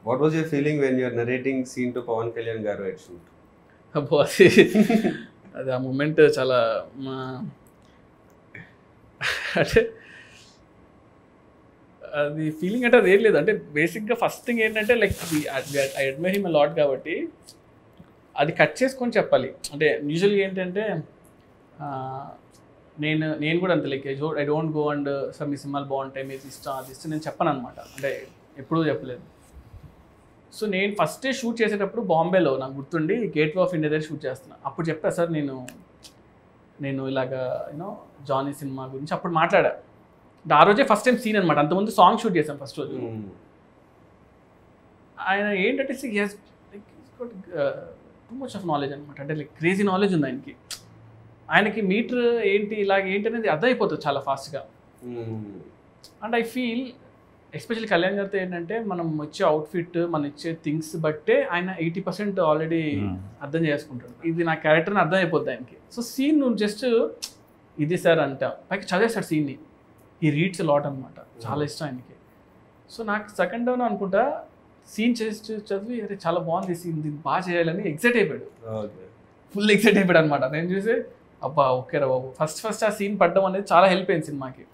What was your feeling when you are narrating scene to Pawan Kalyan garu at shoot? అబ్బో అది ఆ moment చాలా అంటే అది ఫీలింగ్ అంటే అది ఏం లేదు. అంటే బేసిక్గా ఫస్ట్ థింగ్ ఏంటంటే like I admire him lot కాబట్టి అది కట్ చేసుకొని చెప్పాలి. అంటే యూజువల్గా ఏంటంటే నేను కూడా అంతే like I don't go and sir మీ సినిమాలు బాగుంటాయి, మీరు ఇష్టం అది ఇష్టం నేను చెప్పను అనమాట. అంటే ఎప్పుడూ చెప్పలేదు. సో నేను ఫస్ట్ షూట్ చేసేటప్పుడు బాంబేలో నాకు గుర్తుండి గేట్వే ఆఫ్ ఇండియా దగ్గర షూట్ చేస్తున్నా. అప్పుడు చెప్పా సార్ నేను ఇలాగా యూనో జానీ సినిమా గురించి అప్పుడు మాట్లాడా. ఆ రోజే ఫస్ట్ టైం సీన్ అనమాట. అంతకుముందు సాంగ్ షూట్ చేశాం ఫస్ట్ రోజు. ఆయన ఏంటంటే టూ మచ్ ఆఫ్ నాలెడ్జ్ అనమాట. అంటే లైక్ క్రేజీ నాలెడ్జ్ ఉంది ఆయనకి. ఆయనకి మీటర్ ఏంటి ఇలాగ ఏంటి అనేది అర్థమైపోతుంది చాలా ఫాస్ట్గా. And I feel especially Kalyan గారితో ఏంటంటే మనం వచ్చే అవుట్ఫిట్ మనం ఇచ్చే థింగ్స్ బట్టే ఆయన 80% ఆల్రెడీ అర్థం చేసుకుంటాడు. ఇది నా క్యారెక్టర్ని అర్థం అయిపోద్ది ఆయనకి. సో సీన్ నువ్వు జస్ట్ ఇది సార్ అంట పైకి చదివేస్తాడు సీన్ని. ఈ రీడ్స్ లాట్ అనమాట. చాలా ఇష్టం ఆయనకి. సో నాకు సెకండ్ డౌన్ అనుకుంటా సీన్ చేసి చదివి అరే చాలా బాగుంది సీన్, దీన్ని బాగా చేయాలని ఎక్సైట్ అయిపోయాడు. ఫుల్ ఎక్సైట్ అయిపోయాడు అనమాట. నేను చూసి అబ్బా ఓకే రా బాబు ఫస్ట్ ఆ సీన్ పడ్డం అనేది చాలా హెల్ప్ అయింది సినిమాకి.